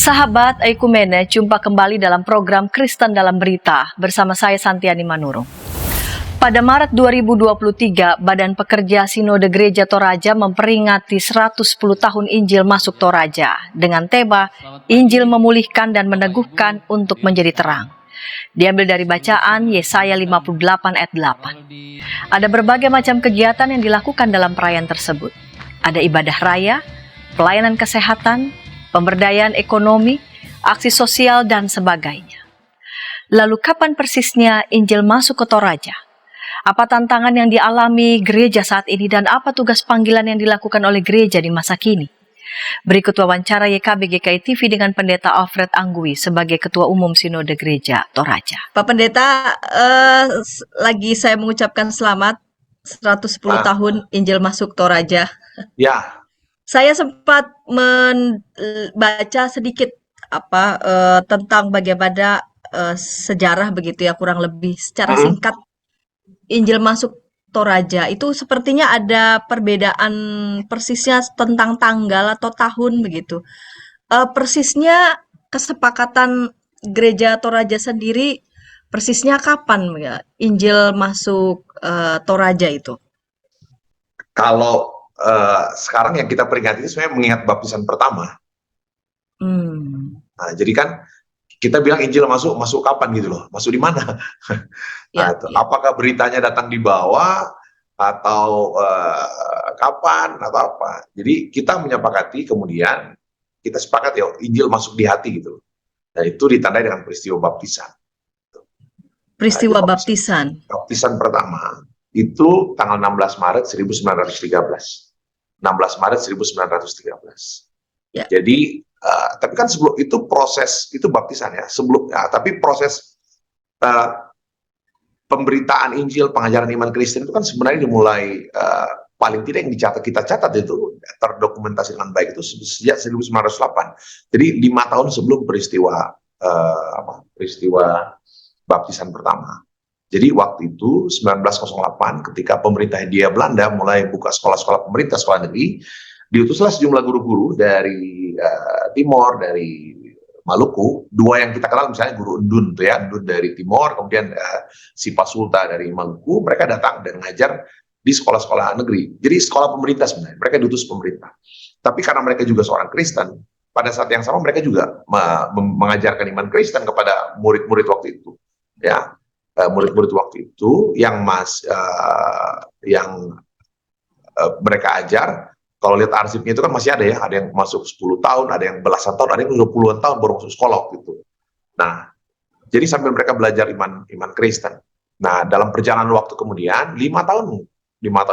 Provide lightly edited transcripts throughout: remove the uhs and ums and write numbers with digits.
Sahabat Aikumene, jumpa kembali dalam program Kristen dalam Berita bersama saya Santiani Manurung. Pada Maret 2023, Badan Pekerja Sinode Gereja Toraja memperingati 110 tahun Injil masuk Toraja dengan tema Injil memulihkan dan meneguhkan untuk menjadi terang. Diambil dari bacaan Yesaya 58 ayat 8. Ada berbagai macam kegiatan yang dilakukan dalam perayaan tersebut. Ada ibadah raya, pelayanan kesehatan, pemberdayaan ekonomi, aksi sosial, dan sebagainya. Lalu kapan persisnya Injil masuk ke Toraja? Apa tantangan yang dialami gereja saat ini dan apa tugas panggilan yang dilakukan oleh gereja di masa kini? Berikut wawancara YKB GKI TV dengan Pendeta Alfred Anggui sebagai Ketua Umum Sinode Gereja Toraja. Pak Pendeta, lagi saya mengucapkan selamat 110 tahun Injil masuk Toraja. Ya. Saya sempat membaca sedikit tentang bagaimana sejarah begitu ya, kurang lebih secara singkat Injil masuk Toraja. Itu sepertinya ada perbedaan persisnya tentang tanggal atau tahun begitu. Persisnya kesepakatan Gereja Toraja sendiri persisnya kapan ya Injil masuk Toraja itu? Kalau sekarang yang kita peringati itu sebenarnya mengingat baptisan pertama. Nah, jadi kan kita bilang Injil masuk kapan gitu loh, masuk di mana? Apakah beritanya datang di bawah atau kapan atau apa? Jadi kita menyepakati, kemudian kita sepakat ya Injil masuk di hati gitu. Dan itu ditandai dengan peristiwa baptisan. Peristiwa baptisan pertama itu tanggal 16 Maret 1913. 16 Maret 1913. Ya. Jadi, tapi kan sebelum itu proses, itu baptisan ya, tapi proses pemberitaan Injil, pengajaran iman Kristen itu kan sebenarnya dimulai, paling tidak yang kita catat itu, terdokumentasi dengan baik itu sejak 1908. Jadi 5 tahun sebelum peristiwa baptisan pertama. Jadi waktu itu 1908 ketika pemerintah Hindia Belanda mulai buka sekolah-sekolah pemerintah, sekolah negeri, diutuslah sejumlah guru-guru dari Timor, dari Maluku, 2 yang kita kenal misalnya guru Ndun tuh ya, Ndun dari Timor, kemudian si Pasulta dari Maluku, mereka datang dan ngajar di sekolah-sekolah negeri. Jadi sekolah pemerintah sebenarnya, mereka diutus pemerintah. Tapi karena mereka juga seorang Kristen, pada saat yang sama mereka juga mengajarkan iman Kristen kepada murid-murid waktu itu. Ya. Murid-murid waktu itu yang mereka ajar, kalau lihat arsipnya itu kan masih ada ya, ada yang masuk 10 tahun, ada yang belasan tahun, ada yang udah puluhan tahun baru masuk sekolah waktu itu. Nah, jadi sambil mereka belajar iman Kristen. Nah, dalam perjalanan waktu kemudian 5 tahun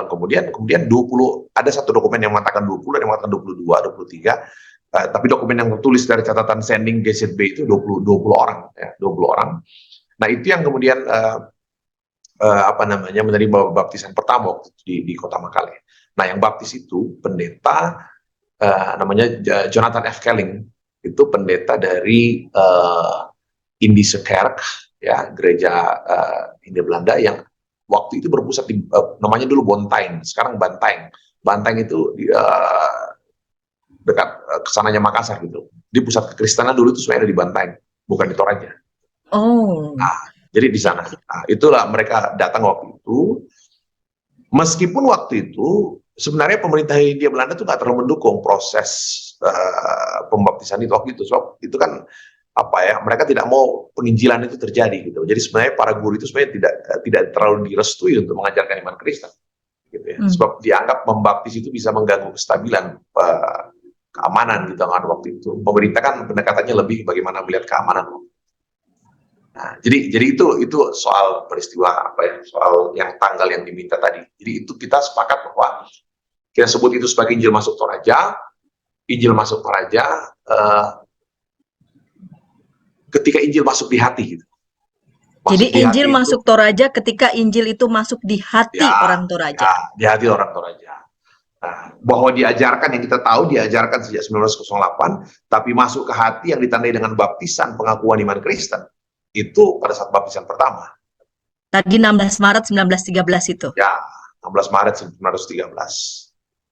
kemudian 20, ada satu dokumen yang mengatakan 20, ada yang mengatakan 22, 23, tapi dokumen yang tertulis dari catatan sending GZB itu 20 orang ya, 20 orang. Nah, itu yang kemudian menerima baptisan pertama waktu di Kota Makale. Nah, yang baptis itu pendeta namanya Jonathan F. Kelling, itu pendeta dari Indische Kerk, ya, gereja Hindia Belanda yang waktu itu berpusat di namanya dulu Bontain, sekarang Bantaeng. Bantaeng itu dekat kesananya Makassar gitu. Di pusat kekristenan dulu itu sebenarnya ada di Bantaeng, bukan di Toraja. Nah, jadi di sana. Nah, itulah mereka datang waktu itu. Meskipun waktu itu sebenarnya pemerintah Hindia Belanda itu nggak terlalu mendukung proses pembaptisan itu waktu itu. So, itu kan mereka tidak mau penginjilan itu terjadi gitu. Jadi sebenarnya para guru itu sebenarnya tidak terlalu direstui untuk mengajarkan iman Kristen. Gitu ya. Sebab dianggap membaptis itu bisa mengganggu kestabilan keamanan gitu kan waktu itu. Pemerintah kan pendekatannya lebih bagaimana melihat keamanan. Nah, jadi itu soal peristiwa soal yang tanggal yang diminta tadi. Jadi itu kita sepakat bahwa kita sebut itu sebagai Injil masuk Toraja. Injil masuk Toraja ketika Injil masuk di hati gitu. Jadi Injil masuk Toraja ketika Injil itu masuk di hati orang Toraja. Ya, di hati orang Toraja. Nah, bahwa diajarkan yang kita tahu diajarkan sejak 1908, tapi masuk ke hati yang ditandai dengan baptisan pengakuan iman Kristen. Itu pada saat baptisan pertama. Tadi 16 Maret 1913 itu? Ya, 16 Maret 1913.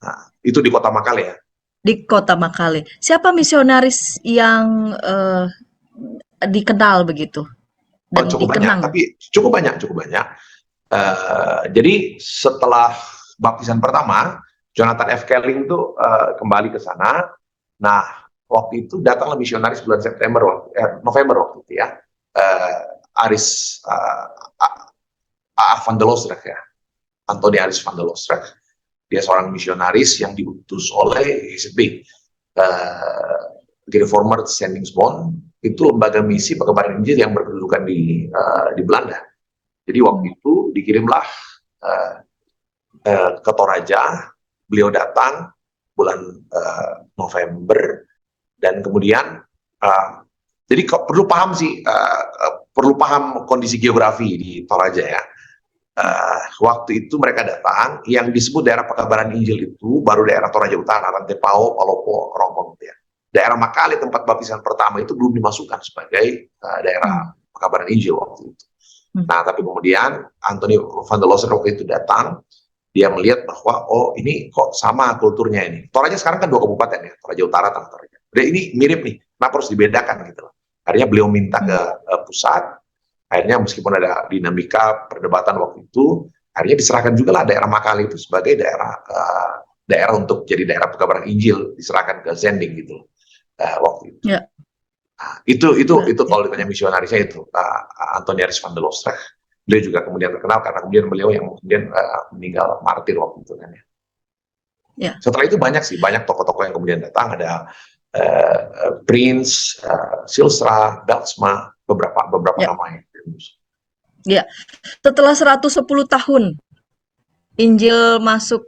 Nah, itu di Kota Makale ya. Di kota Makale. Siapa misionaris yang dikenal begitu Oh, dan cukup banyak, dikenang? tapi cukup banyak, cukup banyak. Jadi setelah baptisan pertama, Jonathan F. Kelling itu kembali ke sana. Nah, waktu itu datanglah misionaris bulan November waktu itu ya, Aris Van der Loosdrecht ya, Anthony Aris van der Loosdrecht. Dia seorang misionaris yang diutus oleh GCB, Gereformed Zendingsbond, itu lembaga misi perkembangan Injil yang berkedudukan di Belanda. Jadi waktu itu dikirimlah ke Toraja, beliau datang bulan November, dan kemudian jadi perlu paham sih, perlu paham kondisi geografi di Toraja ya. Waktu itu mereka datang, yang disebut daerah pekabaran Injil itu baru daerah Toraja Utara, Rantepao, Palopo, Rongkong gitu ya. Daerah Makale tempat baptisan pertama itu belum dimasukkan sebagai daerah pekabaran Injil waktu itu. Nah, tapi kemudian Anthony van der Loosdrecht waktu itu datang, dia melihat bahwa oh ini kok sama kulturnya ini. Toraja sekarang kan 2 kabupaten ya, Toraja Utara dan Toraja. Udah ini mirip nih, kenapa harus dibedakan gitu loh. Akhirnya beliau minta ke pusat. Akhirnya meskipun ada dinamika perdebatan waktu itu, akhirnya diserahkan juga lah daerah Makale itu sebagai daerah untuk jadi daerah pekabaran Injil, diserahkan ke Zending gitu waktu itu. Ya. Nah, itu kalau ditanya misionarisnya itu Anthony Aris van der Loosdrecht. Beliau juga kemudian terkenal karena kemudian beliau yang kemudian meninggal martir waktu itu kan ya. Ya. Setelah itu banyak tokoh-tokoh yang kemudian datang, ada Prince, Silstra, Beltsma, beberapa nama yang ya. Setelah 110 tahun Injil masuk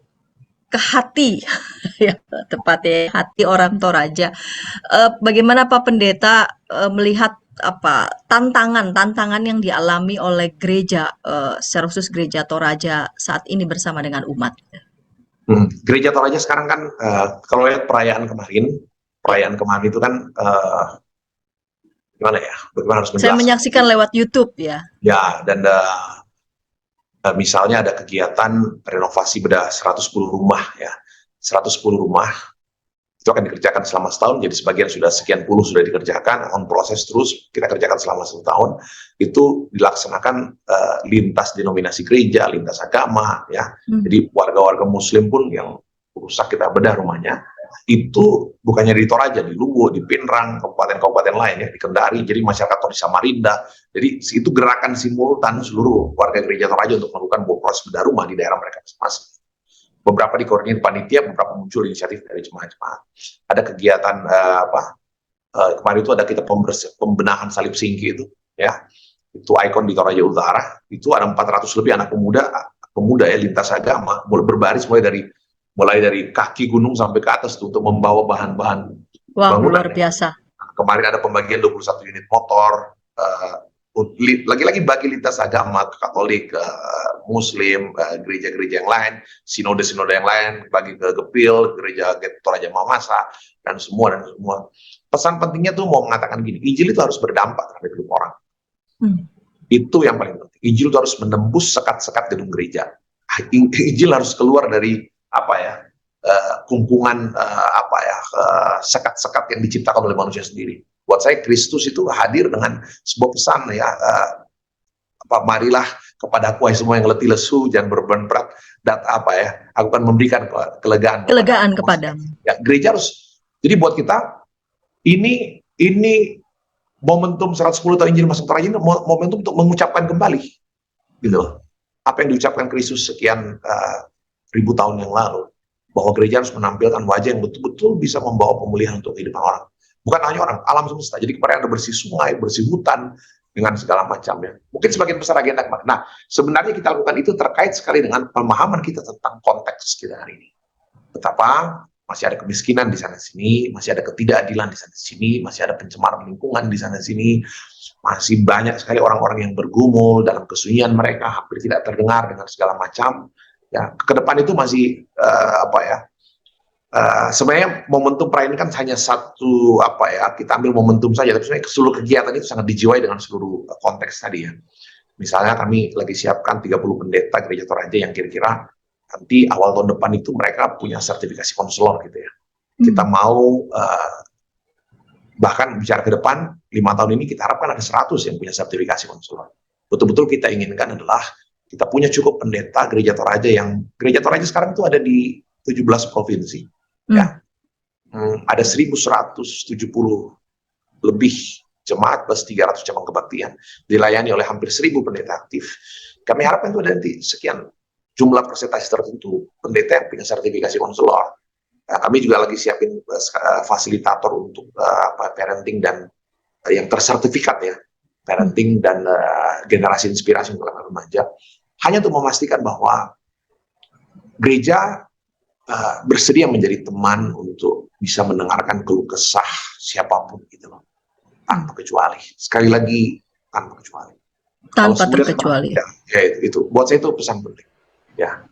ke hati, ya tepatnya hati orang Toraja. Bagaimana Pak Pendeta melihat tantangan yang dialami oleh gereja, secara khusus gereja Toraja saat ini bersama dengan umat? Gereja Toraja sekarang kan kalau lihat perayaan kemarin itu kan gimana ya? Bagaimana harus menjelaskan? Saya menyaksikan lewat YouTube ya. Ya, dan misalnya ada kegiatan renovasi bedah 110 rumah ya. 110 rumah itu akan dikerjakan selama setahun, jadi sebagian sekian puluh sudah dikerjakan, on proses terus, kita kerjakan selama 1 tahun, itu dilaksanakan lintas denominasi gereja, lintas agama, ya. Jadi warga-warga muslim pun yang rusak kita bedah rumahnya, itu bukannya di Toraja, di Luwu, di Pinrang, kabupaten-kabupaten lain ya, di Kendari, jadi masyarakat di Samarinda, jadi itu gerakan simultan seluruh warga gereja Toraja untuk melakukan proses bedah rumah di daerah mereka masing-masing. Beberapa dikoordinir panitia, beberapa muncul inisiatif dari jemaat-jemaat. Ada kegiatan kemarin itu ada kita pembenahan salib singki itu, ya, itu ikon di Toraja Utara. Itu ada 400 lebih anak pemuda ya lintas agama, berbaris mulai dari kaki gunung sampai ke atas untuk membawa bahan-bahan bangunan. Luar biasa. Kemarin ada pembagian 21 unit motor. Lagi-lagi bagi lintas agama, Katolik, Muslim, gereja-gereja yang lain, sinode-sinode yang lain, bagi ke Gepil, gereja Toraja Mamasa, dan semua. Pesan pentingnya tuh mau mengatakan gini, Injil itu harus berdampak terhadap hidup orang. Itu yang paling penting. Injil itu harus menembus sekat-sekat gedung gereja. Injil harus keluar dari kungkungan sekat-sekat yang diciptakan oleh manusia sendiri. Buat saya Kristus itu hadir dengan sebuah pesan ya, marilah kepadaku hai semua yang letih lesu, jangan beban berat, dan aku akan memberikan kelegaan kepadamu. Ya, gereja harus. Jadi buat kita ini momentum 110 tahun Injil masuk Toraja ini momentum untuk mengucapkan kembali, gitu. Apa yang diucapkan Kristus sekian ribu tahun yang lalu, bahwa gereja harus menampilkan wajah yang betul-betul bisa membawa pemulihan untuk kehidupan orang. Bukan hanya orang, alam semesta. Jadi kemarin ada bersih sungai, bersih hutan, dengan segala macamnya. Mungkin sebagian besar agenda kemarin. Nah, sebenarnya kita lakukan itu terkait sekali dengan pemahaman kita tentang konteks kita hari ini. Betapa masih ada kemiskinan di sana-sini, masih ada ketidakadilan di sana-sini, masih ada pencemaran lingkungan di sana-sini, masih banyak sekali orang-orang yang bergumul dalam kesunyian mereka, hampir tidak terdengar dengan segala macam. Ya, ke depan itu masih sebenarnya momentum perayaan kan hanya satu kita ambil momentum saja, tapi sebenarnya seluruh kegiatan itu sangat dijiwai dengan seluruh konteks tadi ya. Misalnya kami lagi siapkan 30 pendeta gereja Toraja yang kira-kira nanti awal tahun depan itu mereka punya sertifikasi konselor gitu ya. Kita mau bahkan bicara ke depan 5 tahun ini kita harapkan ada 100 yang punya sertifikasi konselor. Betul-betul kita inginkan adalah kita punya cukup pendeta Gereja Toraja sekarang itu ada di 17 provinsi. Ya. Ada 1.170 lebih jemaat plus 300 cabang kebaktian dilayani oleh hampir 1.000 pendeta aktif. Kami harapkan itu ada nanti sekian jumlah persentase tertentu pendeta yang punya sertifikasi konselor. Kami juga lagi siapin fasilitator untuk parenting dan yang tersertifikat ya, parenting dan generasi inspirasi untuk anak remaja, hanya untuk memastikan bahwa gereja bersedia menjadi teman untuk bisa mendengarkan keluh kesah siapapun gitu loh, tanpa kecuali. Sekali lagi tanpa kecuali. Tanpa terkecuali. Ya, itu buat saya itu pesan penting. Ya.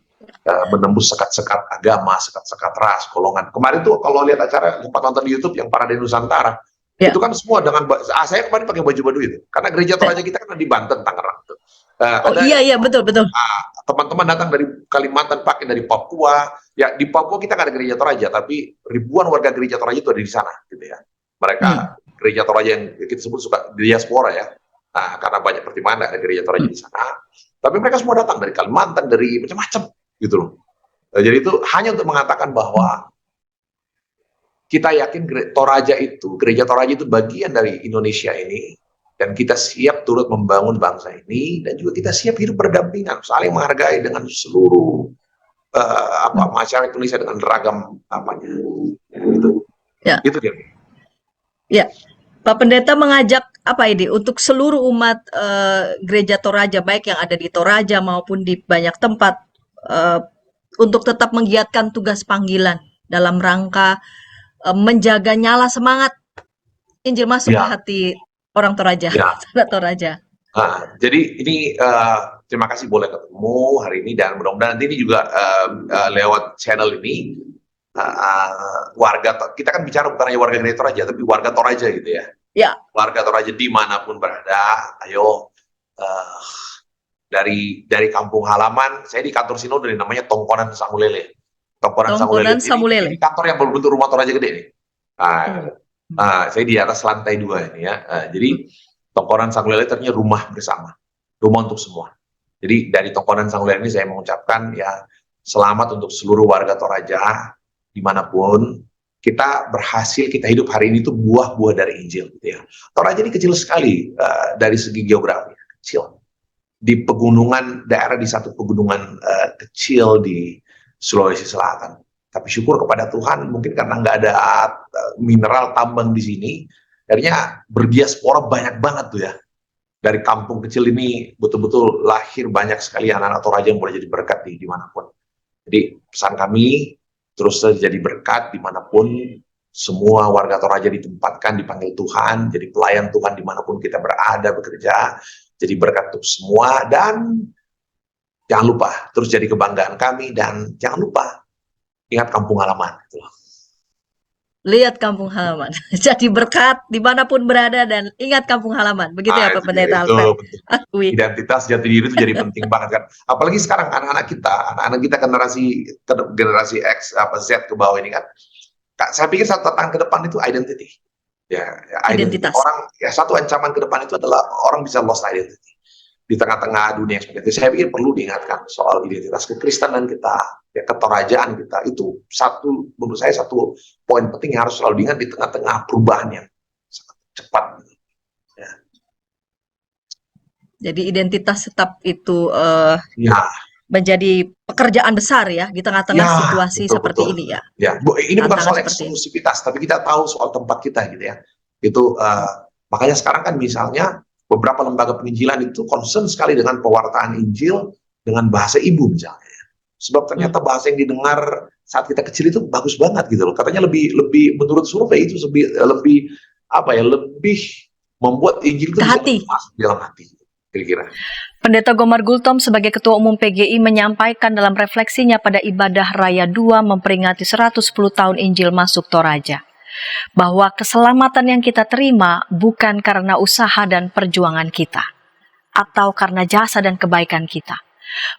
Menembus sekat-sekat agama, sekat-sekat ras, golongan. Kemarin tuh kalau lihat acara sempat nonton di YouTube yang Parade Nusantara, itu kan semua dengan saya kemarin pakai baju baduy itu, karena Gereja Toraja kita kan di Banten, Tangerang tuh. Iya betul. Teman-teman datang dari Kalimantan, pakai dari Papua. Ya di Papua kita nggak ada Gereja Toraja, tapi ribuan warga Gereja Toraja itu ada di sana, gitu ya. Mereka Gereja Toraja yang kita sebut suka diaspora ya, karena banyak pertimbangan ada Gereja Toraja di sana. Tapi mereka semua datang dari Kalimantan, dari macam-macam. Gitu loh. Jadi itu hanya untuk mengatakan bahwa kita yakin Gereja Toraja itu bagian dari Indonesia ini, dan kita siap turut membangun bangsa ini, dan juga kita siap hidup berdampingan, saling menghargai dengan seluruh masyarakat Indonesia dengan ragam apanya. Gitu. Ya. Itu dia. Ya. Pak Pendeta mengajak apa ini untuk seluruh umat Gereja Toraja, baik yang ada di Toraja maupun di banyak tempat, untuk tetap menggiatkan tugas panggilan dalam rangka menjaga nyala semangat Injil masuk ke hati orang Toraja. Toraja. Jadi ini terima kasih boleh ketemu hari ini, dan mudah-mudahan nanti ini juga lewat channel ini kita kan bicara bukan hanya warga Gereja Toraja, tapi warga Toraja gitu ya. Warga Toraja dimanapun berada, ayo dari kampung halaman. Saya di kantor sinode namanya Tongkonan Samulele. Tongkonan Samulele. Ini kantor yang berbentuk rumah Toraja gede nih. Saya di atas lantai 2 ini ya. Jadi Tongkonan Samulele ternyata rumah bersama, rumah untuk semua. Jadi dari Tongkonan Samulele ini saya mengucapkan ya selamat untuk seluruh warga Toraja dimanapun. Kita berhasil, kita hidup hari ini itu buah-buah dari Injil gitu ya. Toraja ini kecil sekali dari segi geografi, kecil. Di pegunungan, daerah di satu pegunungan kecil di Sulawesi Selatan. Tapi syukur kepada Tuhan, mungkin karena nggak ada mineral tambang di sini, akhirnya berdiaspora banyak banget tuh ya. Dari kampung kecil ini betul-betul lahir banyak sekali anak-anak Toraja yang boleh jadi berkat di dimanapun. Jadi pesan kami, terus jadi berkat dimanapun, semua warga Toraja ditempatkan, dipanggil Tuhan, jadi pelayan Tuhan dimanapun kita berada, bekerja, jadi berkat untuk semua. Dan jangan lupa terus jadi kebanggaan kami, dan jangan lupa ingat kampung halaman. Lihat kampung halaman, jadi berkat dimanapun berada, dan ingat kampung halaman. Begitu ya Pak Pendeta Alfred. Identitas jati diri itu jadi penting banget kan. Apalagi sekarang anak-anak kita generasi X Z ke bawah ini kan. Saya pikir satu tantangan ke depan itu identity. Ya, identitas. Orang ya satu ancaman ke depan itu adalah orang bisa lost identity di tengah-tengah dunia yang seperti itu. Saya pikir perlu diingatkan soal identitas kekristenan kita, ya, ketorajaan kita. Itu menurut saya satu poin penting yang harus selalu diingat di tengah-tengah perubahan yang sangat cepat. Ya. Jadi identitas tetap itu menjadi pekerjaan besar ya di tengah-tengah situasi seperti ini ya. Ya, ini bukan soal eksklusivitas, tapi kita tahu soal tempat kita gitu ya. Itu makanya sekarang kan misalnya beberapa lembaga penginjilan itu concern sekali dengan pewartaan Injil dengan bahasa ibu misalnya. Sebab ternyata bahasa yang didengar saat kita kecil itu bagus banget gitu loh. Katanya lebih menurut survei itu lebih membuat Injil itu masuk dalam hati. Kira-kira. Pendeta Gomar Gultom sebagai Ketua Umum PGI menyampaikan dalam refleksinya pada Ibadah Raya 2 memperingati 110 tahun Injil masuk Toraja, bahwa keselamatan yang kita terima bukan karena usaha dan perjuangan kita, atau karena jasa dan kebaikan kita,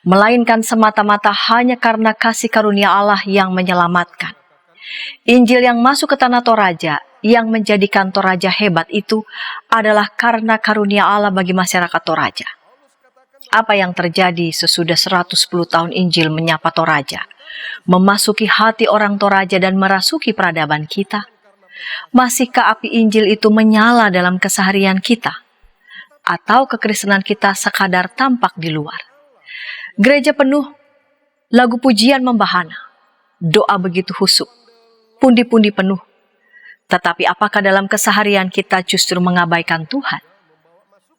melainkan semata-mata hanya karena kasih karunia Allah yang menyelamatkan. Injil yang masuk ke tanah Toraja, yang menjadikan Toraja hebat itu adalah karena karunia Allah bagi masyarakat Toraja. Apa yang terjadi sesudah 110 tahun Injil menyapa Toraja, memasuki hati orang Toraja dan merasuki peradaban kita? Masihkah api Injil itu menyala dalam keseharian kita? Atau kekristenan kita sekadar tampak di luar? Gereja penuh, lagu pujian membahana, doa begitu husuk, pundi-pundi penuh. Tetapi apakah dalam keseharian kita justru mengabaikan Tuhan?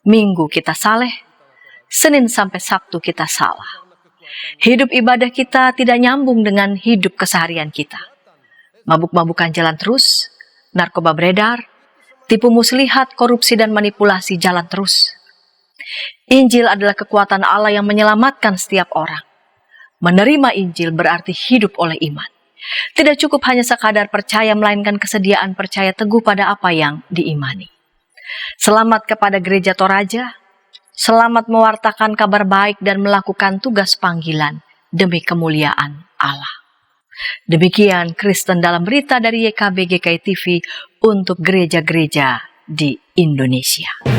Minggu kita saleh, Senin sampai Sabtu kita salah. Hidup ibadah kita tidak nyambung dengan hidup keseharian kita. Mabuk-mabukan jalan terus, narkoba beredar, tipu muslihat, korupsi dan manipulasi jalan terus. Injil adalah kekuatan Allah yang menyelamatkan setiap orang. Menerima Injil berarti hidup oleh iman. Tidak cukup hanya sekadar percaya, melainkan kesediaan percaya teguh pada apa yang diimani. Selamat kepada Gereja Toraja, selamat mewartakan kabar baik dan melakukan tugas panggilan demi kemuliaan Allah. Demikian Kristen dalam Berita dari YKB GKI TV untuk gereja-gereja di Indonesia.